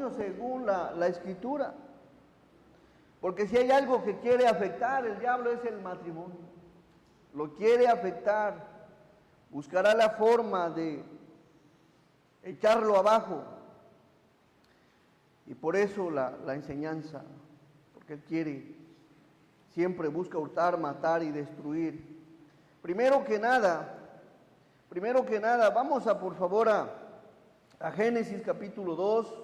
matrimonio según la Escritura. Porque si hay algo que quiere afectar el diablo es el matrimonio. Lo quiere afectar. Buscará la forma de echarlo abajo. Y por eso la enseñanza. Porque él quiere, siempre busca hurtar, matar y destruir. Primero que nada, vamos por favor a Génesis capítulo 2.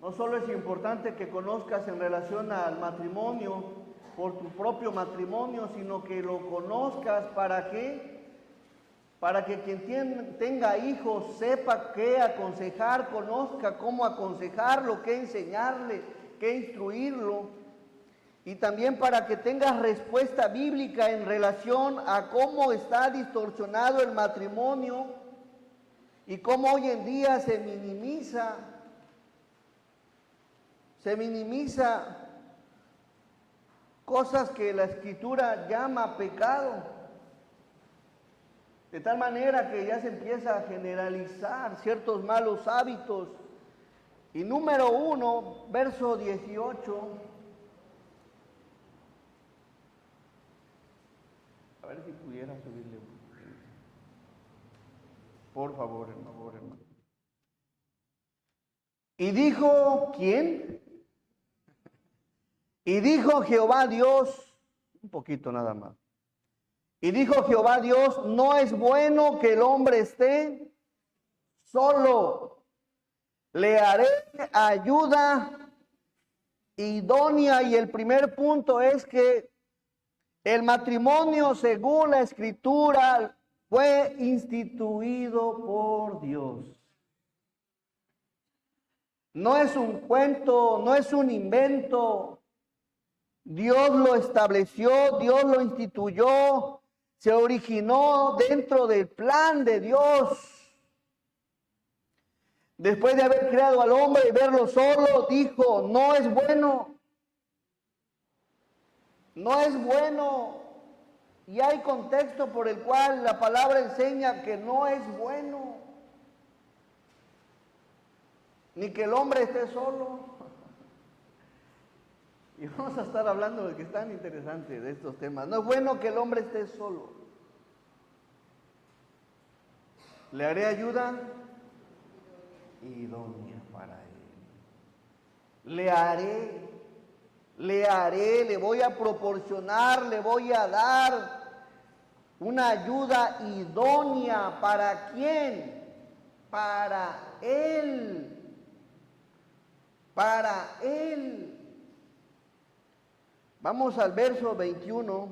No solo es importante que conozcas en relación al matrimonio, por tu propio matrimonio, sino que lo conozcas ¿para qué? Para que quien tenga hijos sepa qué aconsejar, conozca cómo aconsejarlo, qué enseñarle, qué instruirlo. Y también para que tengas respuesta bíblica en relación a cómo está distorsionado el matrimonio y cómo hoy en día se minimiza cosas que la Escritura llama pecado, de tal manera que ya se empieza a generalizar ciertos malos hábitos. Y número 1, verso 18, a ver si pudiera subirle un poquito. Por favor, hermano. Y dijo, ¿quién? Y dijo Jehová Dios, un poquito nada más. Y dijo Jehová Dios, no es bueno que el hombre esté solo. Le haré ayuda idónea. Y el primer punto es que el matrimonio, según la Escritura, fue instituido por Dios. No es un cuento, no es un invento. Dios lo estableció, Dios lo instituyó, se originó dentro del plan de Dios. Después de haber creado al hombre y verlo solo, dijo, no es bueno. No es bueno. Y hay contexto por el cual la palabra enseña que no es bueno. Ni que el hombre esté solo. Y vamos a estar hablando de que es tan interesante de estos temas. No es bueno que el hombre esté solo. Le haré ayuda idónea para él. Le voy a proporcionar, le voy a dar una ayuda idónea. ¿Para quién? Para él. Para él. Vamos al verso 21.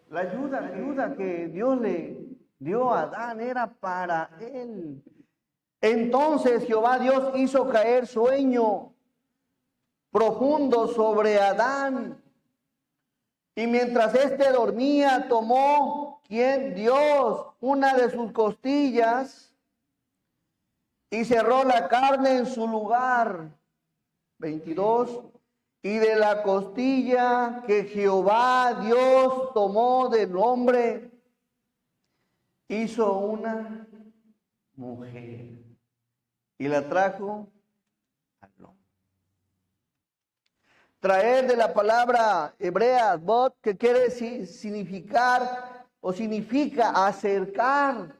La ayuda que Dios le dio a Adán era para él. Entonces Jehová Dios hizo caer sueño profundo sobre Adán. Y mientras éste dormía, tomó, ¿quién? Dios, una de sus costillas y cerró la carne en su lugar. 22. Y de la costilla que Jehová Dios tomó del hombre, hizo una mujer y la trajo al hombre. Traer de la palabra hebrea, bot, que quiere significar o significa acercar,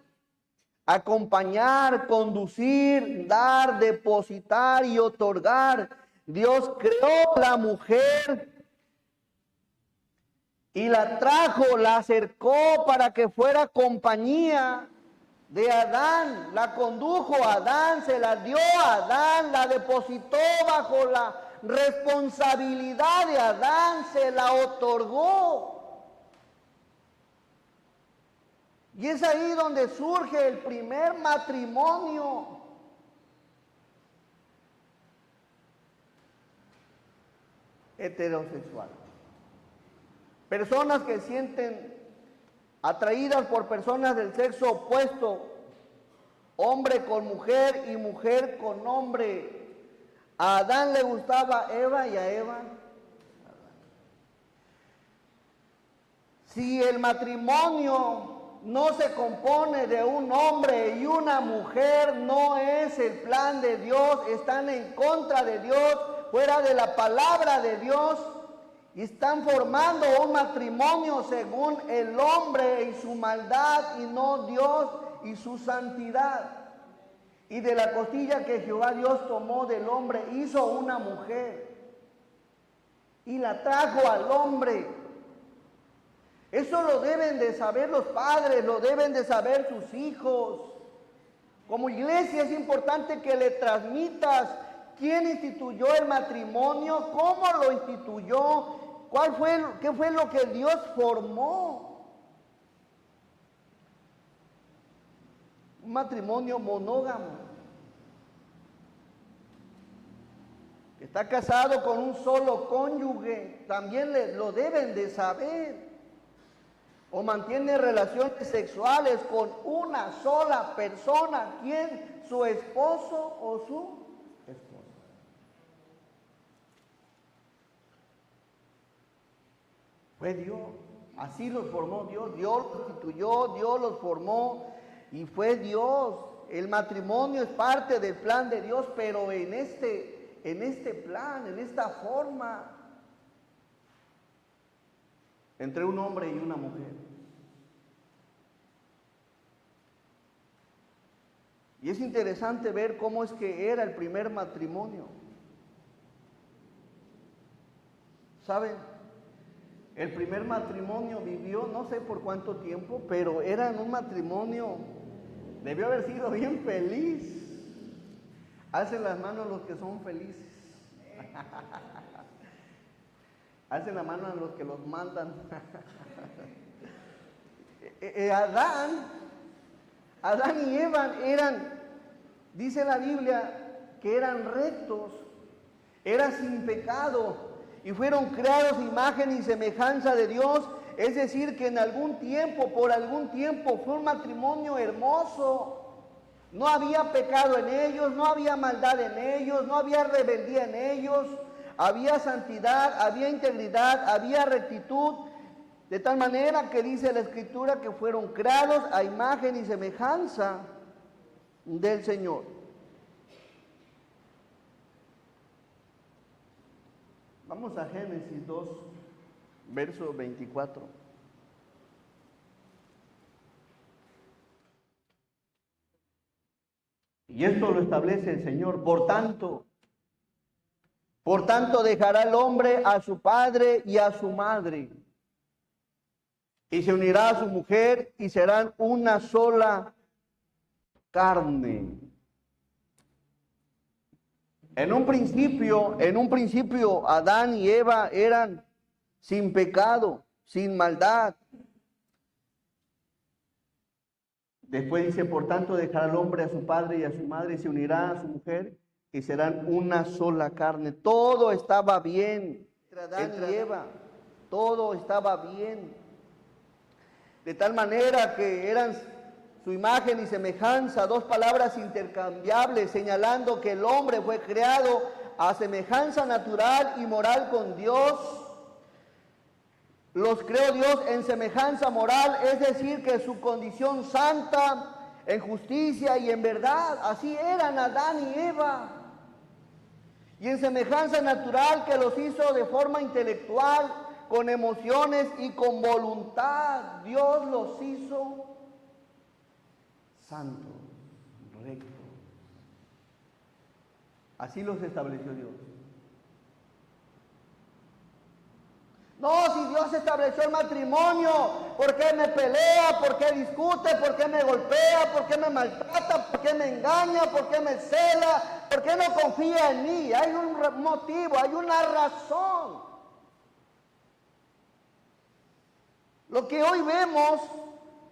acompañar, conducir, dar, depositar y otorgar. Dios creó la mujer y la trajo, la acercó para que fuera compañía de Adán. La condujo a Adán, se la dio a Adán, la depositó bajo la responsabilidad de Adán, se la otorgó. Y es ahí donde surge el primer matrimonio. Heterosexual. Personas que sienten atraídas por personas del sexo opuesto, hombre con mujer y mujer con hombre. A Adán le gustaba Eva y a Eva Adán. Si el matrimonio no se compone de un hombre y una mujer, no es el plan de Dios, están en contra de Dios, fuera de la palabra de Dios, y están formando un matrimonio según el hombre y su maldad, y no Dios y su santidad. Y de la costilla que Jehová Dios tomó del hombre, hizo una mujer, y la trajo al hombre. Eso lo deben de saber los padres, lo deben de saber sus hijos. Como iglesia es importante que le transmitas quién instituyó el matrimonio, cómo lo instituyó, qué fue lo que Dios formó. Un matrimonio monógamo. Está casado con un solo cónyuge, también lo deben de saber. O mantiene relaciones sexuales con una sola persona. ¿Quién? ¿Su esposo o su esposa? Fue Dios. Así los formó Dios. Dios los instituyó, Dios los formó y fue Dios. El matrimonio es parte del plan de Dios, pero en este plan, en esta forma, entre un hombre y una mujer. Y es interesante ver cómo es que era el primer matrimonio. ¿Saben? El primer matrimonio vivió no sé por cuánto tiempo, pero era un matrimonio, debió haber sido bien feliz. Alcen las manos los que son felices. Alcen la mano a los que los mandan. Adán y Eva eran, dice la Biblia, que eran rectos, eran sin pecado y fueron creados a imagen y semejanza de Dios. Es decir, que en algún tiempo, por algún tiempo, fue un matrimonio hermoso. No había pecado en ellos, no había maldad en ellos, no había rebeldía en ellos, había santidad, había integridad, había rectitud. De tal manera que dice la Escritura que fueron creados a imagen y semejanza del Señor. Vamos a Génesis 2, verso 24. Y esto lo establece el Señor. Por tanto dejará el hombre a su padre y a su madre, y se unirá a su mujer, y serán una sola carne. En un principio, Adán y Eva eran sin pecado, sin maldad. Después dice, por tanto, dejará el hombre a su padre y a su madre, y se unirá a su mujer, y serán una sola carne. Todo estaba bien entre Adán y Eva, todo estaba bien. De tal manera que eran su imagen y semejanza, dos palabras intercambiables, señalando que el hombre fue creado a semejanza natural y moral con Dios. Los creó Dios en semejanza moral, es decir, que su condición santa, en justicia y en verdad, así eran Adán y Eva. Y en semejanza natural, que los hizo de forma intelectual, con emociones y con voluntad. Dios los hizo santos, rectos. Así los estableció Dios. No, si Dios estableció el matrimonio, ¿por qué me pelea? ¿Por qué discute? ¿Por qué me golpea? ¿Por qué me maltrata? ¿Por qué me engaña? ¿Por qué me cela? ¿Por qué no confía en mí? Hay un motivo, hay una razón. Lo que hoy vemos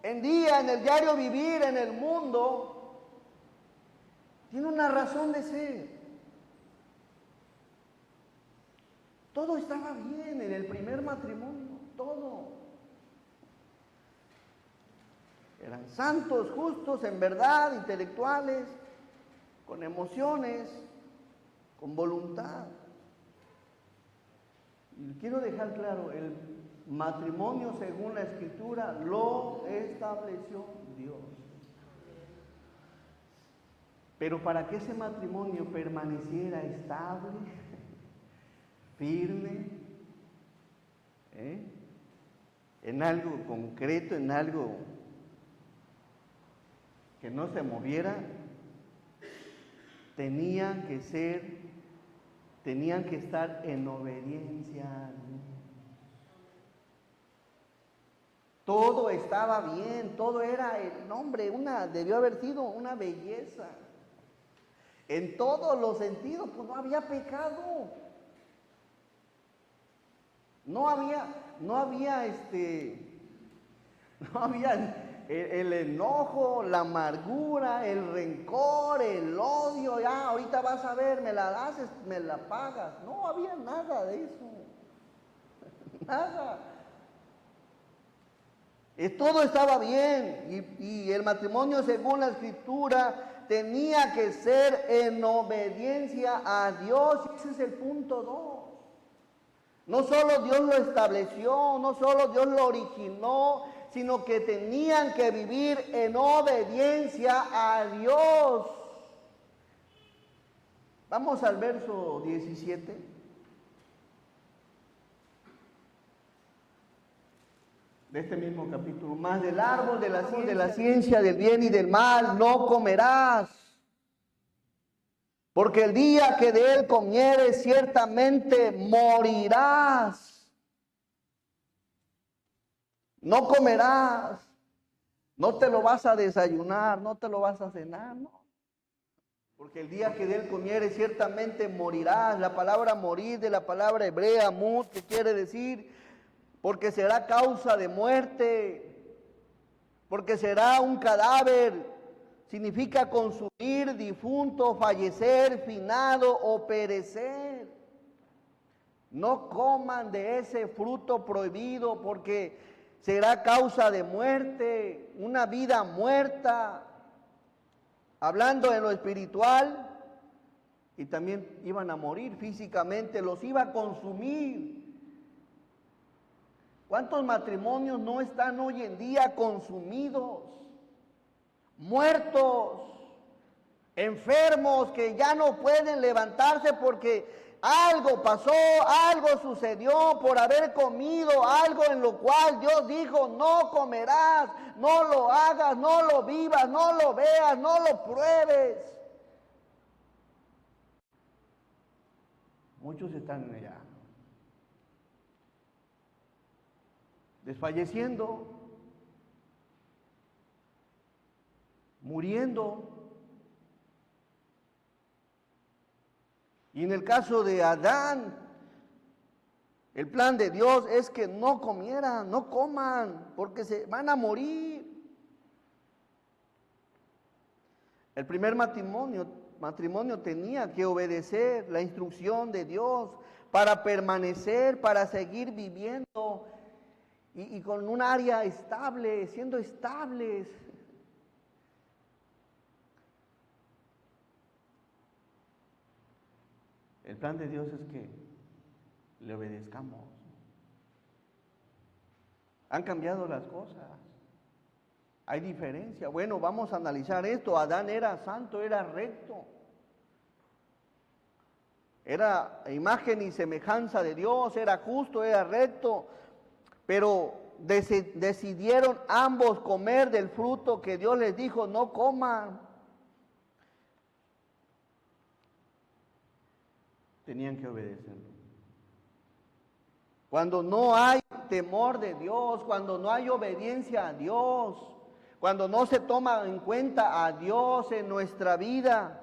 en el diario vivir, en el mundo, tiene una razón de ser. Todo estaba bien en el primer matrimonio, todo. Eran santos, justos, en verdad, intelectuales, con emociones, con voluntad. Y quiero dejar claro, matrimonio según la Escritura lo estableció Dios. Pero para que ese matrimonio permaneciera estable, firme, en algo concreto, en algo que no se moviera, tenían que estar en obediencia a Dios. Todo estaba bien, todo era el nombre, debió haber sido una belleza. En todos los sentidos, pues no había pecado. No había el enojo, la amargura, el rencor, el odio. Ya, ahorita vas a ver, me la haces, me la pagas. No había nada de eso. Nada. Todo estaba bien y el matrimonio según la Escritura tenía que ser en obediencia a Dios. Ese es el punto 2. No solo Dios lo estableció, no solo Dios lo originó, sino que tenían que vivir en obediencia a Dios. Vamos al verso 17. De este mismo capítulo. Más del árbol de la ciencia del bien y del mal no comerás, porque el día que de él comieres ciertamente morirás. No comerás, no te lo vas a desayunar, no te lo vas a cenar, no. Porque el día que de él comieres ciertamente morirás. La palabra morir de la palabra hebrea mut, que quiere decir porque será causa de muerte, porque será un cadáver, significa consumir, difunto, fallecer, finado o perecer. No coman de ese fruto prohibido porque será causa de muerte, una vida muerta. Hablando de lo espiritual, y también iban a morir físicamente, los iba a consumir. ¿Cuántos matrimonios no están hoy en día consumidos, muertos, enfermos que ya no pueden levantarse porque algo pasó, algo sucedió por haber comido algo en lo cual Dios dijo, no comerás, no lo hagas, no lo vivas, no lo veas, no lo pruebes? Muchos están allá, desfalleciendo, muriendo. Y en el caso de Adán, el plan de Dios es que no comieran, no coman, porque se van a morir. El primer matrimonio tenía que obedecer la instrucción de Dios para permanecer, para seguir viviendo y con un área estable, siendo estables. El plan de Dios es que le obedezcamos. Han cambiado las cosas. Hay diferencia. Bueno, vamos a analizar esto. Adán era santo, era recto. Era imagen y semejanza de Dios, era justo, era recto. Pero decidieron ambos comer del fruto que Dios les dijo, no coman. Tenían que obedecerlo. Cuando no hay temor de Dios, cuando no hay obediencia a Dios, cuando no se toma en cuenta a Dios en nuestra vida,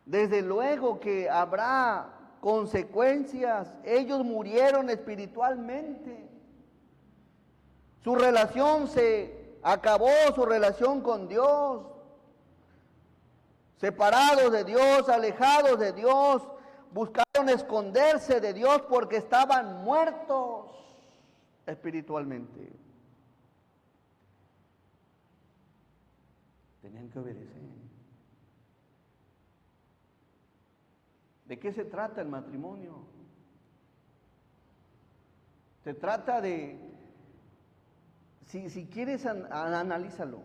desde luego que habrá consecuencias. Ellos murieron espiritualmente. Su relación se acabó, su relación con Dios. Separados de Dios, alejados de Dios, buscaron esconderse de Dios porque estaban muertos espiritualmente. Tenían que obedecer. ¿De qué se trata el matrimonio? Se trata de, si quieres, analízalo.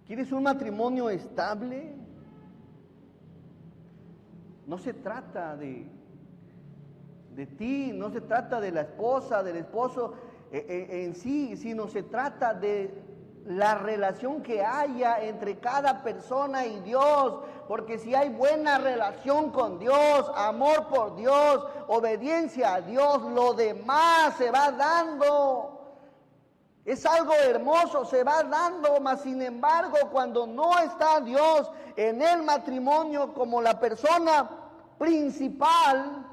¿Quieres un matrimonio estable? No se trata de ti, no se trata de la esposa, del esposo en sí, sino se trata de la relación que haya entre cada persona y Dios, porque si hay buena relación con Dios, amor por Dios, obediencia a Dios, lo demás se va dando. Es algo hermoso, se va dando, mas sin embargo, cuando no está Dios en el matrimonio como la persona principal,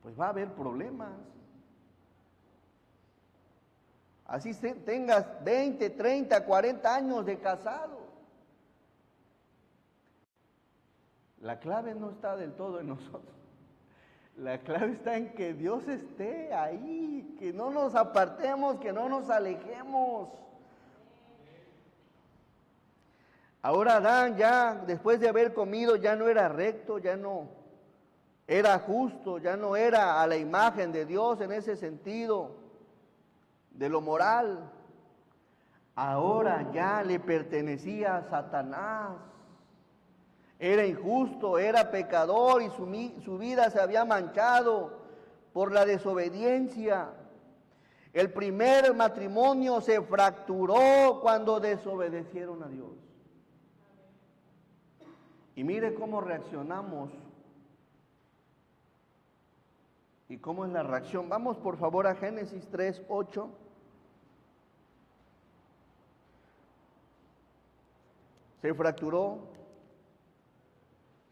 pues va a haber problemas. Así tengas 20, 30, 40 años de casado. La clave no está del todo en nosotros. La clave está en que Dios esté ahí, que no nos apartemos, que no nos alejemos. Ahora Adán ya, después de haber comido, ya no era recto, ya no era justo, ya no era a la imagen de Dios en ese sentido, de lo moral. Ahora ya le pertenecía a Satanás. Era injusto, era pecador y su vida se había manchado por la desobediencia. El primer matrimonio se fracturó cuando desobedecieron a Dios. Y mire cómo reaccionamos y cómo es la reacción. Vamos por favor a Génesis 3:8. Se fracturó.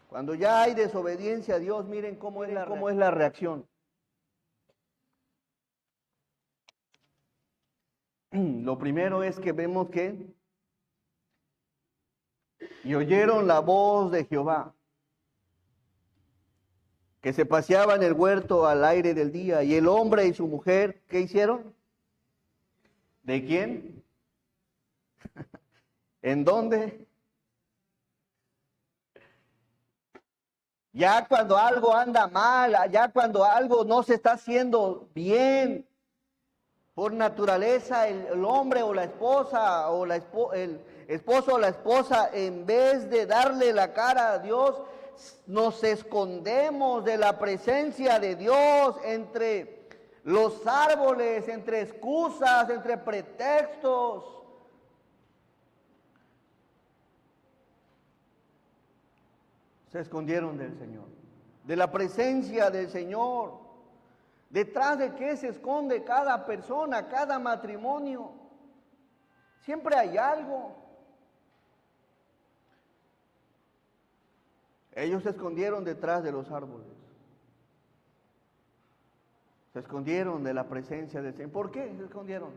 Cuando ya hay desobediencia a Dios, miren cómo es la reacción. Lo primero es que vemos que y oyeron la voz de Jehová, que se paseaba en el huerto al aire del día, y el hombre y su mujer, ¿qué hicieron? ¿De quién? ¿En dónde? Ya cuando algo anda mal, ya cuando algo no se está haciendo bien, por naturaleza el hombre o la esposa o el esposo o la esposa, en vez de darle la cara a Dios, nos escondemos de la presencia de Dios entre los árboles, entre excusas, entre pretextos. Se escondieron del Señor, de la presencia del Señor. ¿Detrás de qué se esconde cada persona, cada matrimonio? Siempre hay algo. Ellos se escondieron detrás de los árboles. Se escondieron de la presencia del Señor. ¿Por qué se escondieron?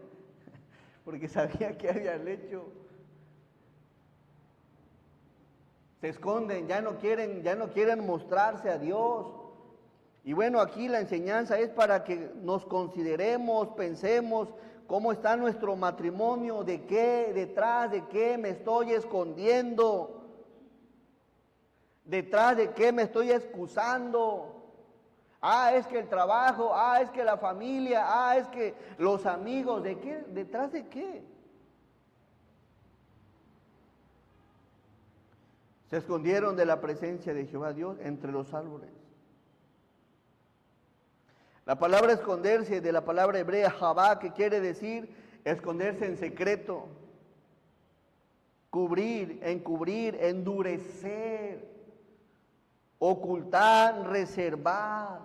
Porque sabían que habían hecho. Se esconden, ya no quieren mostrarse a Dios. Y bueno, aquí la enseñanza es para que nos consideremos, pensemos cómo está nuestro matrimonio, de qué, detrás de qué me estoy escondiendo, detrás de qué me estoy excusando. Es que el trabajo, es que la familia, es que los amigos, ¿de qué? ¿Detrás de qué? Se escondieron de la presencia de Jehová Dios entre los árboles. La palabra esconderse, de la palabra hebrea javá, que quiere decir esconderse en secreto, cubrir, encubrir, endurecer, ocultar, reservar.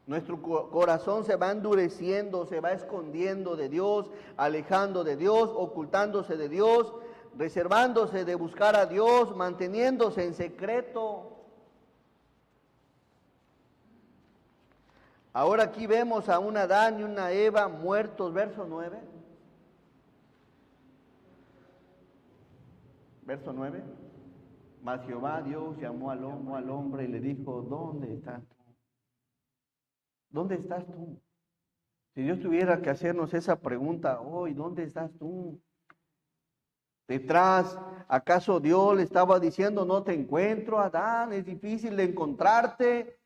Nuestro corazón se va endureciendo, se va escondiendo de Dios, alejando de Dios, ocultándose de Dios, reservándose de buscar a Dios, manteniéndose en secreto. Ahora aquí vemos a un Adán y una Eva muertos, verso 9. Verso 9. Mas Jehová Dios llamó al hombre y le dijo, ¿dónde estás tú? ¿Dónde estás tú? Si Dios tuviera que hacernos esa pregunta hoy, ¿dónde estás tú? detrás. ¿Acaso Dios le estaba diciendo, no te encuentro, Adán? Es difícil de encontrarte.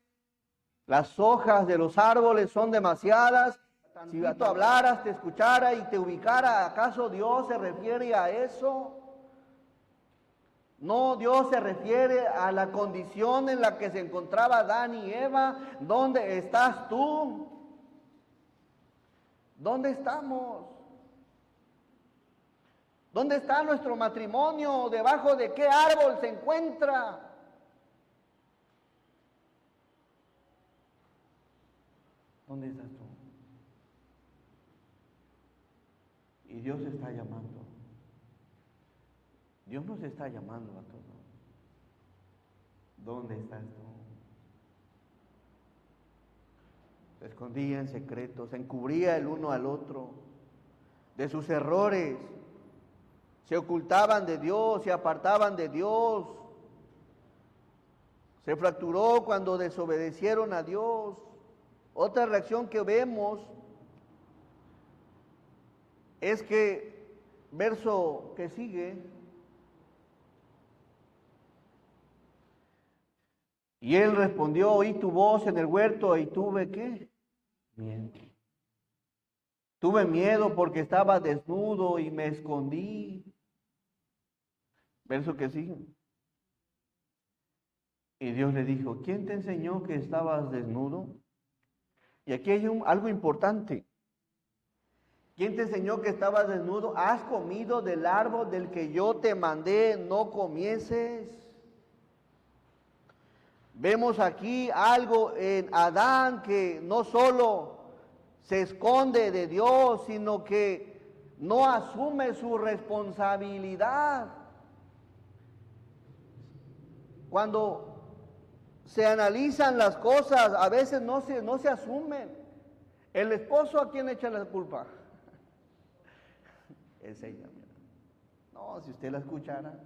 Las hojas de los árboles son demasiadas. Si tú hablaras, te escuchara y te ubicara, ¿acaso Dios se refiere a eso? No, Dios se refiere a la condición en la que se encontraba Adán y Eva. ¿Dónde estás tú? ¿Dónde estamos? ¿Dónde está nuestro matrimonio? ¿Debajo de qué árbol se encuentra? ¿Dónde estás tú? Y Dios está llamando. Dios nos está llamando a todos. ¿Dónde estás tú? Se escondía en secreto, se encubría el uno al otro de sus errores. Se ocultaban de Dios, se apartaban de Dios. Se fracturó cuando desobedecieron a Dios. Otra reacción que vemos es que, verso que sigue, y él respondió, oí tu voz en el huerto y tuve, ¿qué? Miedo. Tuve miedo porque estaba desnudo y me escondí. Verso que sigue. Y Dios le dijo, ¿quién te enseñó que estabas desnudo? Y aquí hay algo importante. ¿Quién te enseñó que estabas desnudo? ¿Has comido del árbol del que yo te mandé no comieses? Vemos aquí algo en Adán que no solo se esconde de Dios, sino que no asume su responsabilidad. Cuando se analizan las cosas, a veces no se asumen. ¿El esposo a quién le echa la culpa? Es ella, mira. No, si usted la escuchara.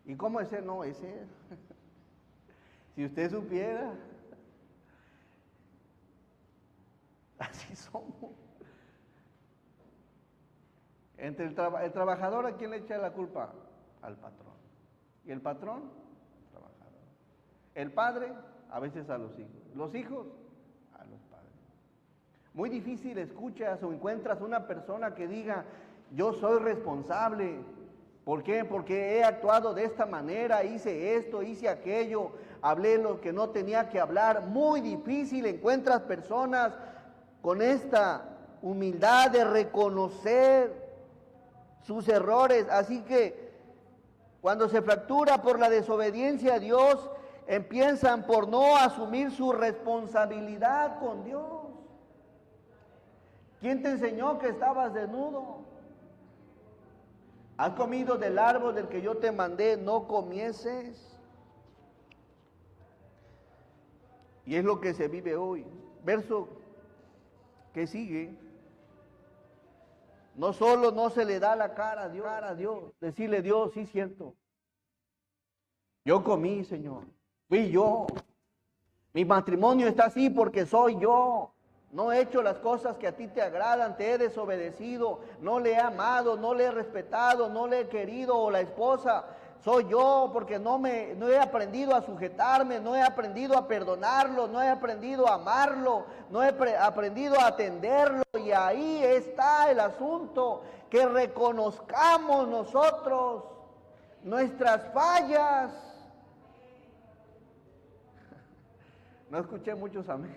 ¿Y cómo es él? No, es él. Si usted supiera. Así somos. Entre el trabajador, ¿a quién le echa la culpa? Al patrón. ¿Y el patrón? Trabajador. El padre, a veces a los hijos. Los hijos, a los padres. Muy difícil escuchas o encuentras una persona que diga, yo soy responsable. ¿Por qué? Porque he actuado de esta manera, hice esto, hice aquello, hablé lo que no tenía que hablar. Muy difícil encuentras personas con esta humildad de reconocer sus errores. Así que cuando se fractura por la desobediencia a Dios, empiezan por no asumir su responsabilidad con Dios. ¿Quién te enseñó que estabas desnudo? ¿Has comido del árbol del que yo te mandé no comieses? Y es lo que se vive hoy. Verso que sigue. No solo no se le da la cara a Dios, decirle Dios, sí, cierto. Yo comí, Señor. Fui yo. Mi matrimonio está así porque soy yo. No he hecho las cosas que a ti te agradan, te he desobedecido, no le he amado, no le he respetado, no le he querido, o la esposa, soy yo porque no he aprendido a sujetarme, no he aprendido a perdonarlo, no he aprendido a amarlo, no he aprendido a atenderlo, y ahí está el asunto, que reconozcamos nosotros nuestras fallas. No escuché muchos amén.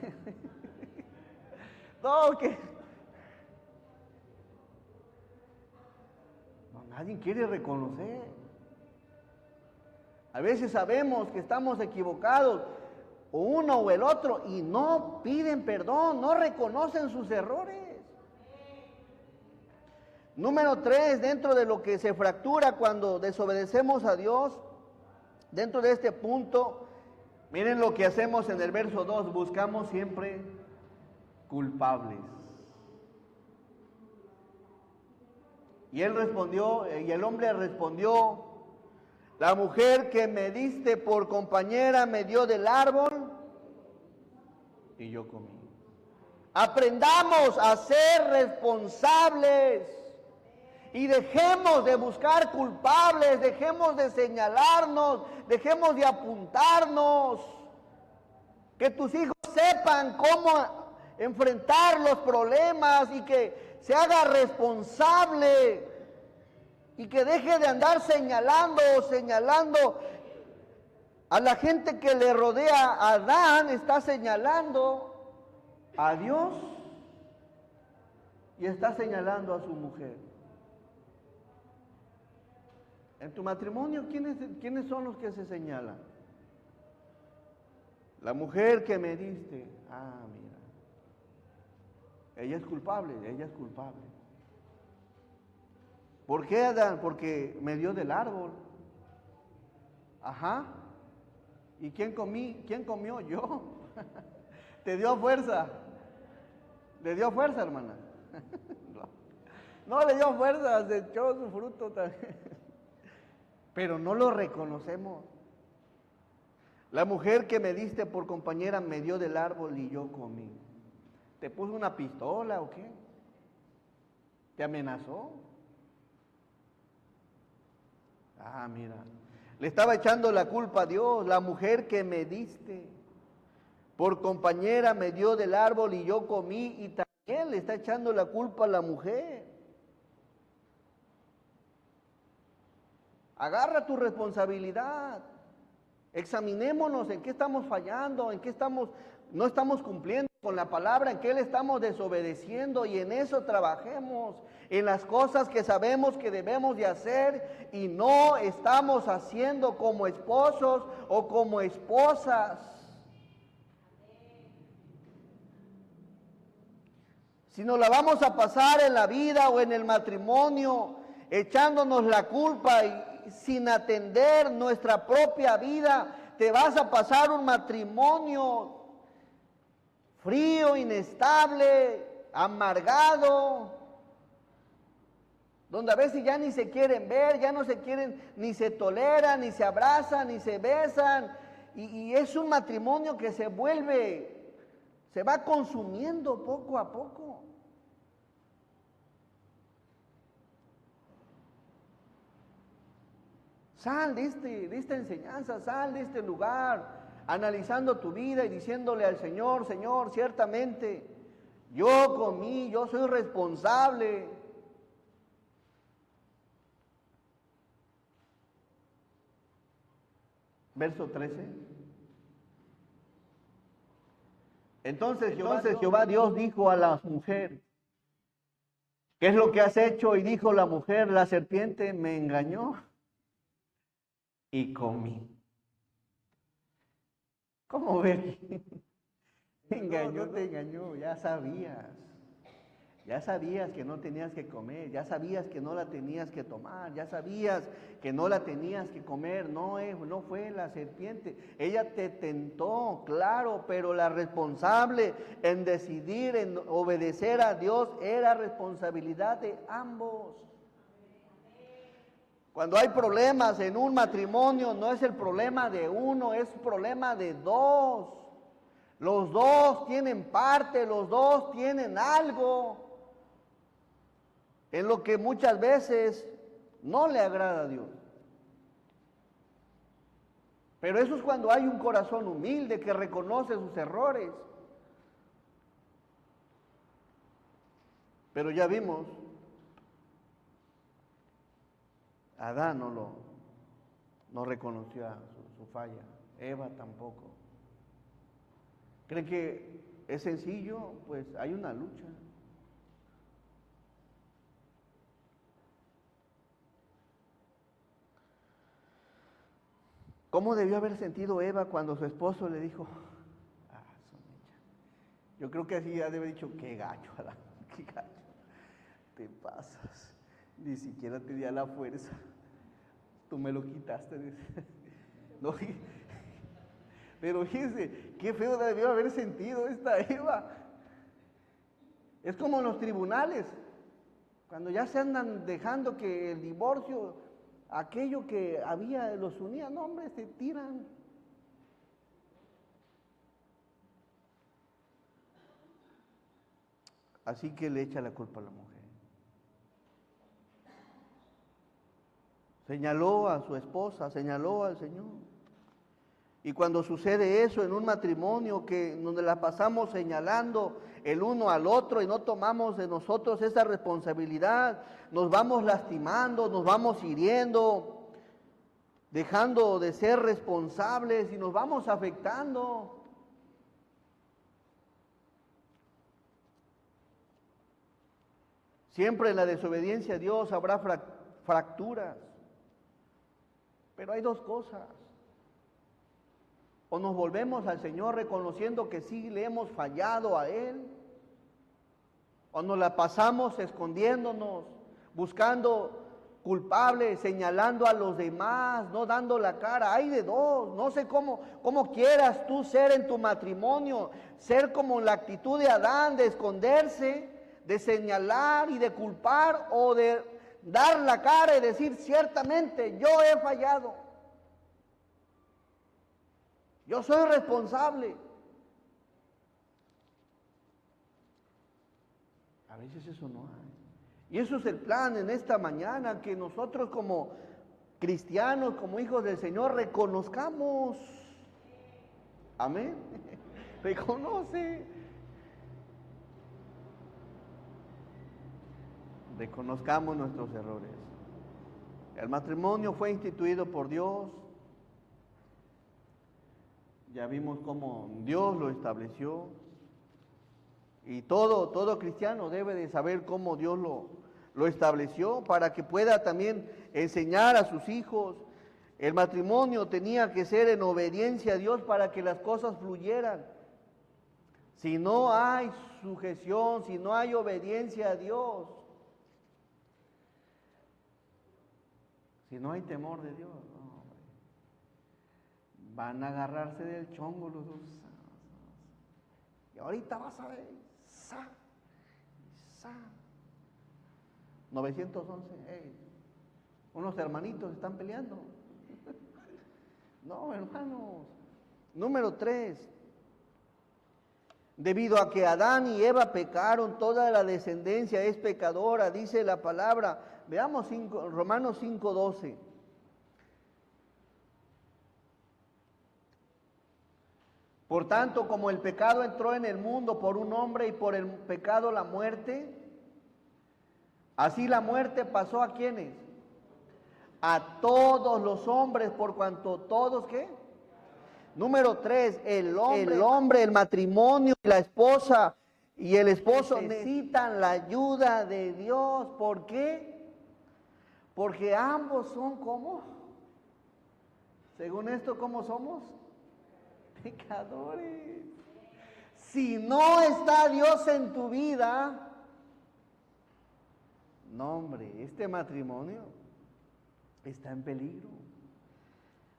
No, que no, nadie quiere reconocer. A veces sabemos que estamos equivocados, o uno o el otro, y no piden perdón, no reconocen sus errores. Número 3, dentro de lo que se fractura cuando desobedecemos a Dios, dentro de este punto, miren lo que hacemos en el verso 2, buscamos siempre culpables. Y él respondió, y el hombre respondió, la mujer que me diste por compañera me dio del árbol y yo comí. Aprendamos a ser responsables Y dejemos de buscar culpables, dejemos de señalarnos, dejemos de apuntarnos. Que tus hijos sepan cómo enfrentar los problemas y que se haga responsable y que deje de andar señalando a la gente que le rodea. Adán está señalando a Dios y está señalando a su mujer. En tu matrimonio, ¿quiénes son los que se señalan? La mujer que me diste, mira, ella es culpable. ¿Por qué, Adán? Porque me dio del árbol. Ajá. ¿Y quién comió? Yo. ¿Te dio fuerza? ¿Le dio fuerza, hermana? No le dio fuerza, se echó su fruto también. Pero no lo reconocemos. La mujer que me diste por compañera me dio del árbol y yo comí. ¿Te puso una pistola o qué? ¿Te amenazó? Mira. Le estaba echando la culpa a Dios. La mujer que me diste por compañera me dio del árbol y yo comí. Y también le está echando la culpa a la mujer. Agarra tu responsabilidad. Examinémonos en qué estamos fallando, en qué no estamos cumpliendo con la palabra, en qué le estamos desobedeciendo, y en eso trabajemos, en las cosas que sabemos que debemos de hacer y no estamos haciendo como esposos o como esposas. Si nos la vamos a pasar en la vida o en el matrimonio echándonos la culpa y sin atender nuestra propia vida, te vas a pasar un matrimonio frío, inestable, amargado, donde a veces ya ni se quieren ver, ya no se quieren, ni se toleran, ni se abrazan, ni se besan, y es un matrimonio que se va consumiendo poco a poco. Sal de esta enseñanza, sal de este lugar, analizando tu vida y diciéndole al Señor: Señor, ciertamente, yo comí, yo soy responsable. Verso 13. Entonces Jehová Dios dijo a la mujer: ¿qué es lo que has hecho? Y dijo la mujer: la serpiente me engañó y comí. ¿Cómo ves? Te engañó, no te engañó, ya sabías que no tenías que comer, ya sabías que no la tenías que tomar, ya sabías que no la tenías que comer. No fue la serpiente, ella te tentó, claro, pero la responsable en decidir, en obedecer a Dios, era responsabilidad de ambos. Cuando hay problemas en un matrimonio, no es el problema de uno, es el problema de dos. Los dos tienen parte, los dos tienen algo en lo que muchas veces no le agrada a Dios. Pero eso es cuando hay un corazón humilde que reconoce sus errores. Pero ya vimos, Adán no reconoció su falla, Eva tampoco. ¿Creen que es sencillo? Pues hay una lucha. ¿Cómo debió haber sentido Eva cuando su esposo le dijo: yo creo que así ya debe haber dicho: qué gacho, Adán, qué gacho, te pasas, ni siquiera te di la fuerza, tú me lo quitaste. No, pero fíjense, qué feo debió haber sentido esta Eva. Es como en los tribunales, cuando ya se andan dejando que el divorcio, aquello que los unía, no hombre, se tiran. Así que le echa la culpa a la mujer. Señaló a su esposa, señaló al Señor. Y cuando sucede eso en un matrimonio donde la pasamos señalando el uno al otro y no tomamos de nosotros esa responsabilidad, nos vamos lastimando, nos vamos hiriendo, dejando de ser responsables y nos vamos afectando. Siempre en la desobediencia a Dios habrá fracturas. Pero hay dos cosas. O nos volvemos al Señor reconociendo que sí le hemos fallado a Él, o nos la pasamos escondiéndonos, buscando culpables, señalando a los demás, no dando la cara. Hay de dos. No sé cómo quieras tú ser en tu matrimonio, ser como la actitud de Adán, de esconderse, de señalar y de culpar, o de dar la cara y decir ciertamente yo he fallado. Yo soy responsable. A veces eso no hay. Y eso es el plan en esta mañana, que nosotros como cristianos, como hijos del Señor, reconozcamos. Amén. Reconoce. Reconozcamos nuestros errores. El matrimonio fue instituido por Dios. Ya vimos cómo Dios lo estableció. Y todo cristiano debe de saber cómo Dios lo estableció para que pueda también enseñar a sus hijos. El matrimonio tenía que ser en obediencia a Dios para que las cosas fluyeran. Si no hay sujeción, si no hay obediencia a Dios, si no hay temor de Dios, no, van a agarrarse del chongo los dos. Y ahorita vas a ver, 911, unos hermanitos están peleando. No, hermanos. Número 3. Debido a que Adán y Eva pecaron, toda la descendencia es pecadora, dice la palabra. Veamos Romanos 5:12. Por tanto, como el pecado entró en el mundo por un hombre y por el pecado la muerte, así la muerte pasó ¿a quiénes? A todos los hombres, por cuanto todos, ¿qué? Número 3, el hombre, el matrimonio, la esposa y el esposo necesitan la ayuda de Dios. ¿Por qué? Porque ambos son ¿cómo? Según esto, ¿cómo somos? Pecadores. Si no está Dios en tu vida, no, hombre, este matrimonio está en peligro.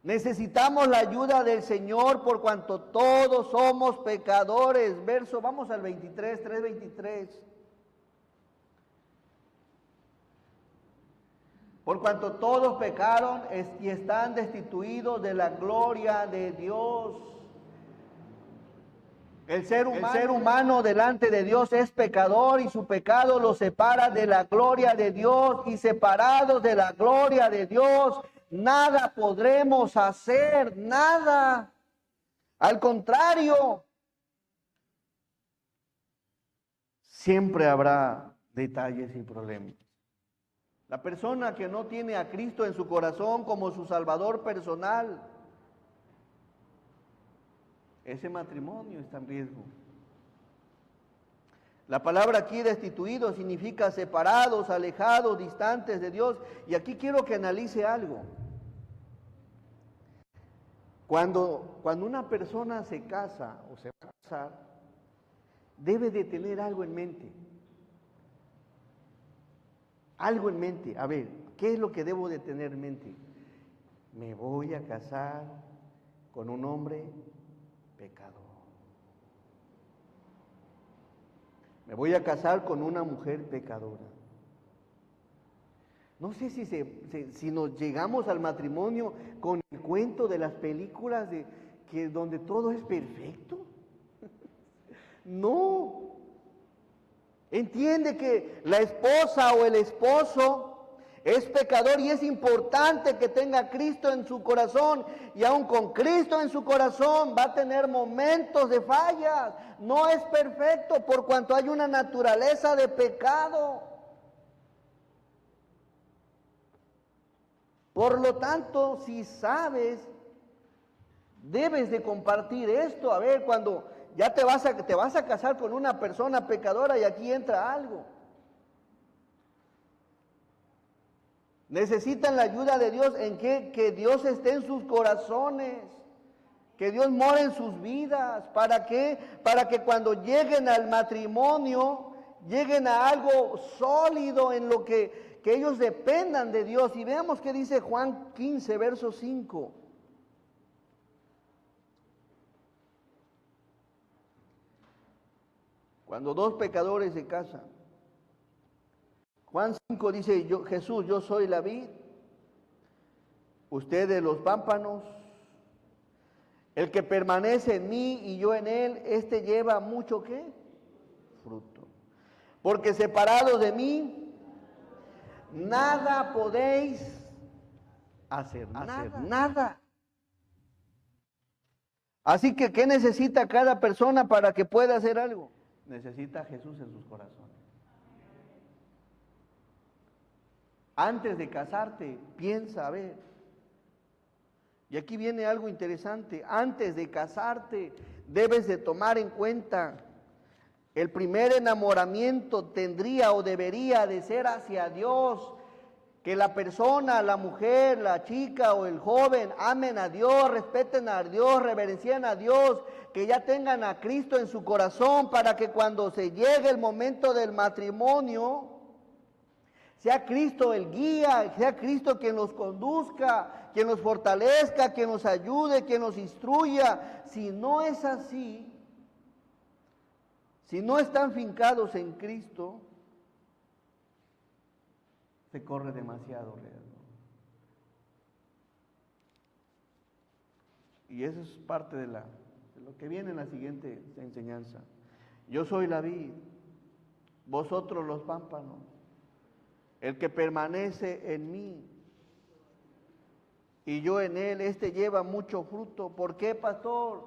Necesitamos la ayuda del Señor por cuanto todos somos pecadores. Vamos al 3:23. Por cuanto todos pecaron y están destituidos de la gloria de Dios. El ser humano delante de Dios es pecador y su pecado lo separa de la gloria de Dios, y separados de la gloria de Dios, nada podremos hacer, nada. Al contrario, siempre habrá detalles y problemas. La persona que no tiene a Cristo en su corazón como su Salvador personal, ese matrimonio está en riesgo. La palabra aquí destituido significa separados, alejados, distantes de Dios. Y aquí quiero que analice algo. Cuando una persona se casa o se va a casar, debe de tener algo en mente. Algo en mente. A ver, ¿qué es lo que debo de tener en mente? Me voy a casar con un hombre pecador. Me voy a casar con una mujer pecadora. No sé si nos llegamos al matrimonio con el cuento de las películas donde todo es perfecto. No. Entiende que la esposa o el esposo es pecador y es importante que tenga a Cristo en su corazón, y aun con Cristo en su corazón va a tener momentos de fallas. No es perfecto por cuanto hay una naturaleza de pecado. Por lo tanto, si sabes, debes de compartir esto. A ver, cuando ya te vas a casar con una persona pecadora, y aquí entra algo. Necesitan la ayuda de Dios en que Dios esté en sus corazones, que Dios more en sus vidas. ¿Para qué? Para que cuando lleguen al matrimonio, lleguen a algo sólido en lo que ellos dependan de Dios. Y veamos qué dice Juan 15, verso 5. Cuando dos pecadores se casan. Juan 5 dice, Jesús, yo soy la vid, ustedes los pámpanos. El que permanece en mí y yo en él, este lleva mucho ¿qué? Fruto. Porque separados de mí, nada podéis hacer, nada. Así que, ¿qué necesita cada persona para que pueda hacer algo? Necesita a Jesús en sus corazones. Antes de casarte, piensa, a ver. Y aquí viene algo interesante. Antes de casarte, debes de tomar en cuenta, el primer enamoramiento tendría o debería de ser hacia Dios. Que la persona, la mujer, la chica o el joven amen a Dios, respeten a Dios, reverencien a Dios, que ya tengan a Cristo en su corazón, para que cuando se llegue el momento del matrimonio, sea Cristo el guía, sea Cristo quien los conduzca, quien los fortalezca, quien los ayude, quien los instruya. Si no es así, si no están fincados en Cristo, se corre demasiado riesgo. Y eso es parte de lo que viene en la siguiente enseñanza. Yo soy la vid, vosotros los pámpanos. El que permanece en mí y yo en él, este lleva mucho fruto. ¿Por qué, pastor?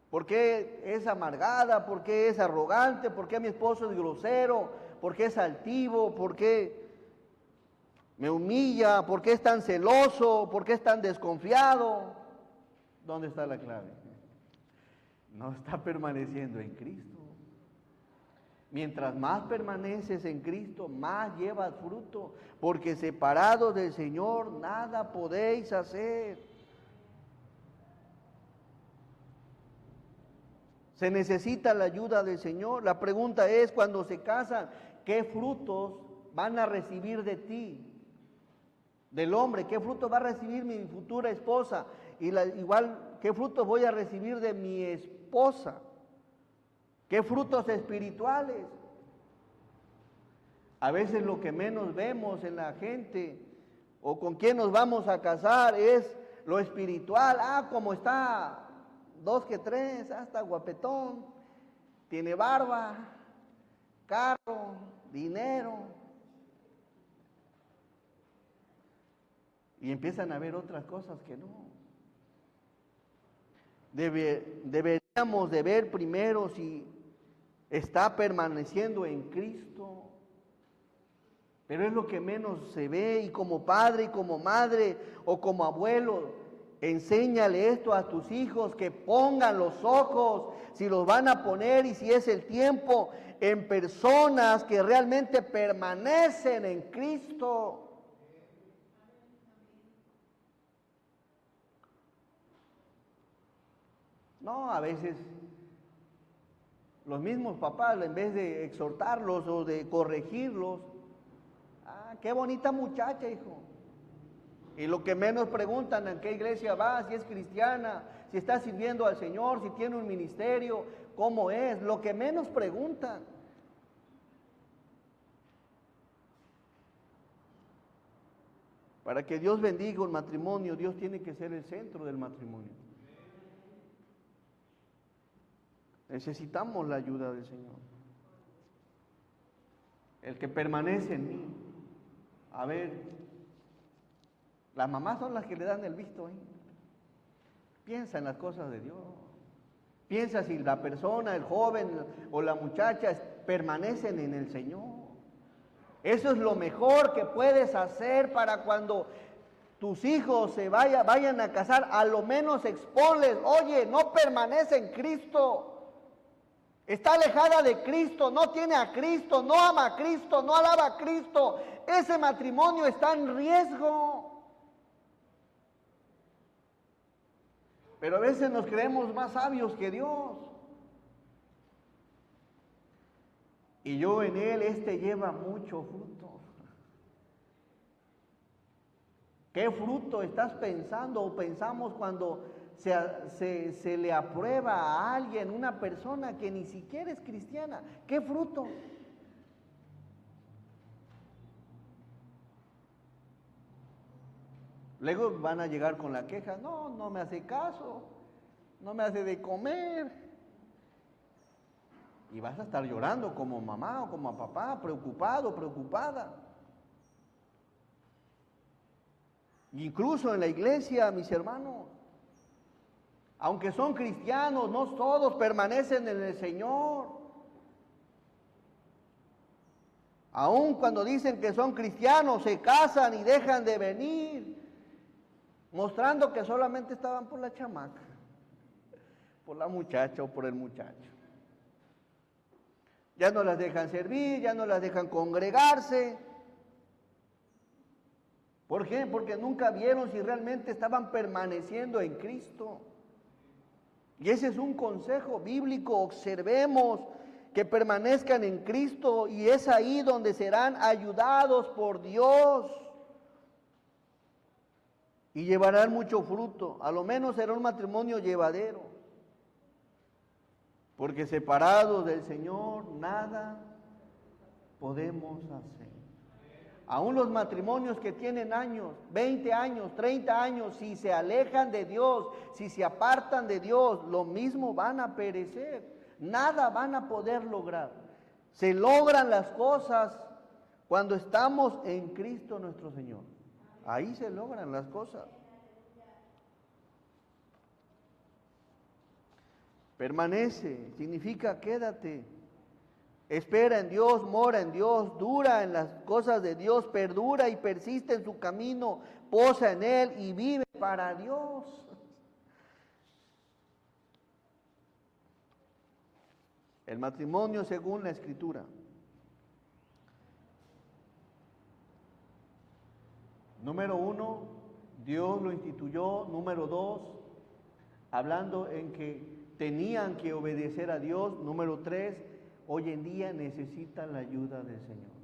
¿Por qué es amargada? ¿Por qué es arrogante? ¿Por qué mi esposo es grosero? ¿Por qué es altivo? ¿Por qué me humilla? ¿Por qué es tan celoso? ¿Por qué es tan desconfiado? ¿Dónde está la clave? No está permaneciendo en Cristo. Mientras más permaneces en Cristo, más llevas fruto, porque separados del Señor nada podéis hacer. Se necesita la ayuda del Señor. La pregunta es, cuando se casan, ¿qué frutos van a recibir de ti? Del hombre, ¿qué frutos va a recibir mi futura esposa? Igual, ¿qué frutos voy a recibir de mi esposa? ¿Qué frutos espirituales? A veces lo que menos vemos en la gente o con quién nos vamos a casar es lo espiritual. Como está 2 que 3, hasta guapetón, tiene barba, carro, dinero. Y empiezan a ver otras cosas que no. Deberíamos de ver primero si está permaneciendo en Cristo. Pero es lo que menos se ve, y como padre y como madre o como abuelo, enséñale esto a tus hijos, que pongan los ojos, si los van a poner y si es el tiempo, en personas que realmente permanecen en Cristo. No, a veces los mismos papás, en vez de exhortarlos o de corregirlos, qué bonita muchacha, hijo. Y lo que menos preguntan, en qué iglesia va, si es cristiana, si está sirviendo al Señor, si tiene un ministerio, cómo es, lo que menos preguntan. Para que Dios bendiga un matrimonio, Dios tiene que ser el centro del matrimonio. Necesitamos la ayuda del Señor. El que permanece en mí A ver, las mamás son las que le dan el visto, ¿eh? Piensa en las cosas de Dios. Piensa si la persona, el joven o la muchacha permanecen en el Señor. Eso es lo mejor que puedes hacer para cuando tus hijos se vayan a casar, a lo menos exponles, oye, no permanece en Cristo. Está alejada de Cristo, no tiene a Cristo, no ama a Cristo, no alaba a Cristo. Ese matrimonio está en riesgo. Pero a veces nos creemos más sabios que Dios. Y yo en él, lleva mucho fruto. ¿Qué fruto estás pensando o pensamos cuando se le aprueba a alguien, una persona que ni siquiera es cristiana? ¿Qué fruto? Luego van a llegar con la queja, no, no me hace caso, no me hace de comer. Y vas a estar llorando como mamá o como papá, preocupado, preocupada. Incluso en la iglesia, mis hermanos, aunque son cristianos, no todos permanecen en el Señor. Aun cuando dicen que son cristianos, se casan y dejan de venir, mostrando que solamente estaban por la chamaca, por la muchacha o por el muchacho. Ya no las dejan servir, ya no las dejan congregarse. ¿Por qué? Porque nunca vieron si realmente estaban permaneciendo en Cristo. Y ese es un consejo bíblico. Observemos que permanezcan en Cristo y es ahí donde serán ayudados por Dios. Y llevarán mucho fruto. A lo menos será un matrimonio llevadero. Porque separados del Señor nada podemos hacer. Aún los matrimonios que tienen años, 20 años, 30 años, si se alejan de Dios, si se apartan de Dios, lo mismo van a perecer. Nada van a poder lograr. Se logran las cosas cuando estamos en Cristo nuestro Señor. Ahí se logran las cosas. Permanece, significa quédate. Espera en Dios, mora en Dios, dura en las cosas de Dios, perdura y persiste en su camino, posa en Él y vive para Dios. El matrimonio según la Escritura. Número 1, Dios lo instituyó. Número 2, hablando en que tenían que obedecer a Dios. Número 3, hoy en día necesitan la ayuda del Señor.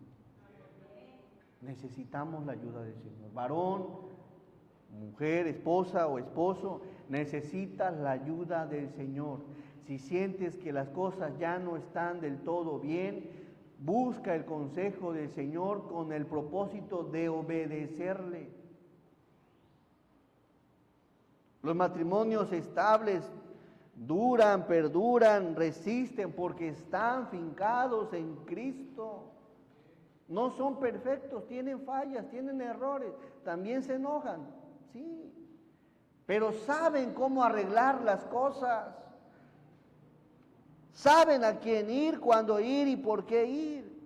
Necesitamos la ayuda del Señor. Varón, mujer, esposa o esposo, necesitas la ayuda del Señor. Si sientes que las cosas ya no están del todo bien, busca el consejo del Señor con el propósito de obedecerle. Los matrimonios estables duran, perduran, resisten porque están fincados en Cristo. No son perfectos, tienen fallas, tienen errores, también se enojan, sí, pero saben cómo arreglar las cosas. Saben a quién ir, cuándo ir y por qué ir.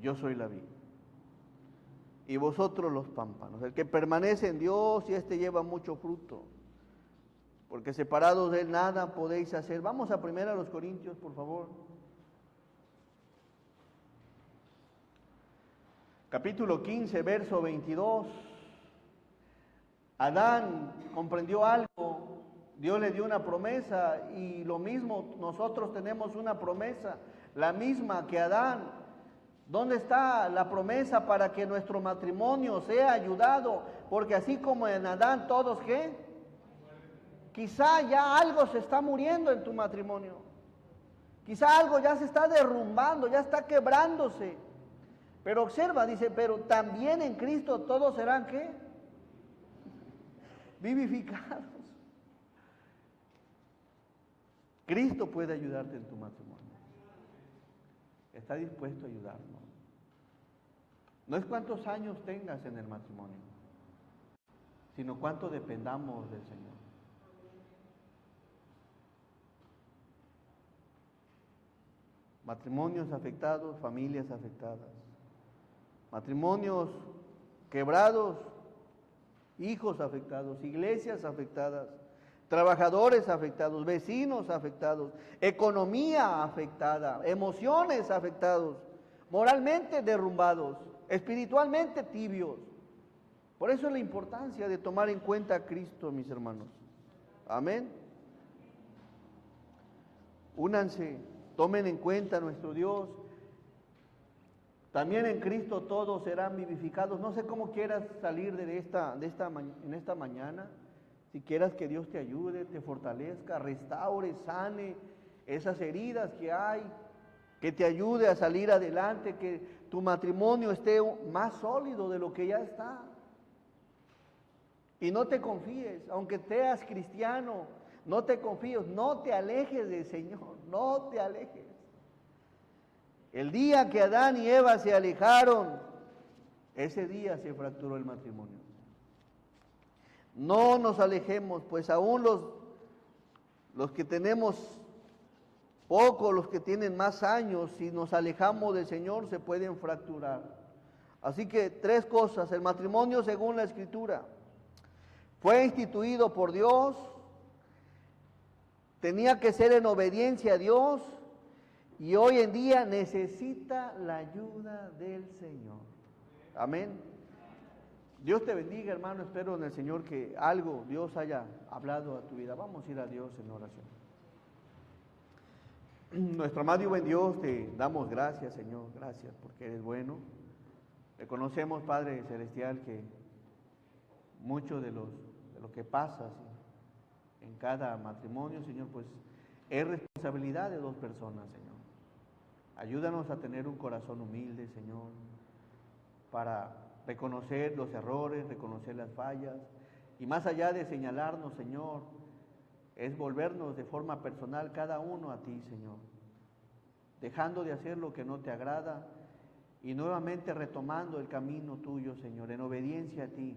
Yo soy la vid y vosotros los pámpanos. El que permanece en Dios y lleva mucho fruto, porque separados de Él nada podéis hacer. Vamos a 1 Corintios, por favor. Capítulo 15, verso 22. Adán comprendió algo, Dios le dio una promesa y lo mismo nosotros tenemos una promesa, la misma que Adán. ¿Dónde está la promesa para que nuestro matrimonio sea ayudado? Porque así como en Adán todos, ¿qué? Quizá ya algo se está muriendo en tu matrimonio. Quizá algo ya se está derrumbando, ya está quebrándose. Pero observa, dice, pero también en Cristo todos serán, ¿qué? Vivificados. Cristo puede ayudarte en tu matrimonio. está dispuesto a ayudarnos. No es cuántos años tengas en el matrimonio, sino cuánto dependamos del Señor. Matrimonios afectados, familias afectadas. Matrimonios quebrados, hijos afectados, iglesias afectadas, trabajadores afectados, vecinos afectados, economía afectada, emociones afectados, moralmente derrumbados, espiritualmente tibios. Por eso es la importancia de tomar en cuenta a Cristo, mis hermanos. Amén. Únanse, tomen en cuenta a nuestro Dios. También en Cristo todos serán vivificados. No sé cómo quieras salir en esta mañana. Si quieras que Dios te ayude, te fortalezca, restaure, sane esas heridas que hay, que te ayude a salir adelante, que tu matrimonio esté más sólido de lo que ya está. Y no te confíes, aunque seas cristiano, no te confíes, no te alejes del Señor, no te alejes. El día que Adán y Eva se alejaron, ese día se fracturó el matrimonio. No nos alejemos, pues aún los que tenemos poco, los que tienen más años, si nos alejamos del Señor, se pueden fracturar. Así que 3 cosas. El matrimonio, según la Escritura, fue instituido por Dios, tenía que ser en obediencia a Dios, y hoy en día necesita la ayuda del Señor. Amén. Dios te bendiga, hermano. Espero en el Señor que algo Dios haya hablado a tu vida. Vamos a ir a Dios en oración. Nuestro amado y buen Dios, te damos gracias, Señor. Gracias porque eres bueno. Reconocemos, Padre Celestial, que mucho de lo que pasa en cada matrimonio, Señor, pues es responsabilidad de 2 personas, Señor. Ayúdanos a tener un corazón humilde, Señor, para reconocer los errores, reconocer las fallas, y más allá de señalarnos, Señor, es volvernos de forma personal cada uno a ti, Señor, dejando de hacer lo que no te agrada y nuevamente retomando el camino tuyo, Señor, en obediencia a ti.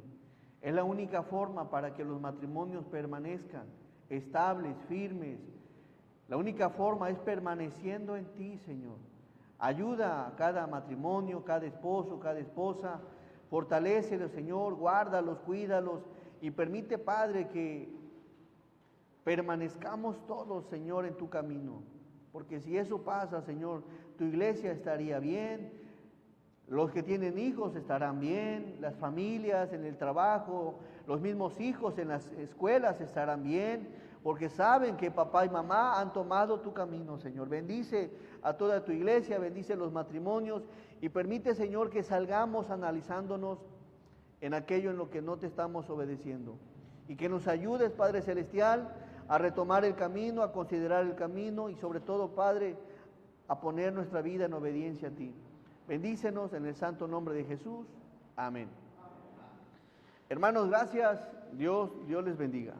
Es la única forma para que los matrimonios permanezcan estables, firmes. La única forma es permaneciendo en ti, Señor. Ayuda a cada matrimonio, cada esposo, cada esposa. Fortalécelos, Señor, guárdalos, cuídalos y permite, Padre, que permanezcamos todos, Señor, en tu camino. Porque si eso pasa, Señor, tu iglesia estaría bien, los que tienen hijos estarán bien, las familias en el trabajo, los mismos hijos en las escuelas estarán bien, porque saben que papá y mamá han tomado tu camino, Señor. Bendice a toda tu iglesia, bendice los matrimonios y permite, Señor, que salgamos analizándonos en aquello en lo que no te estamos obedeciendo. Y que nos ayudes, Padre Celestial, a retomar el camino, a considerar el camino y sobre todo, Padre, a poner nuestra vida en obediencia a ti. Bendícenos en el santo nombre de Jesús. Amén. Hermanos, gracias. Dios les bendiga.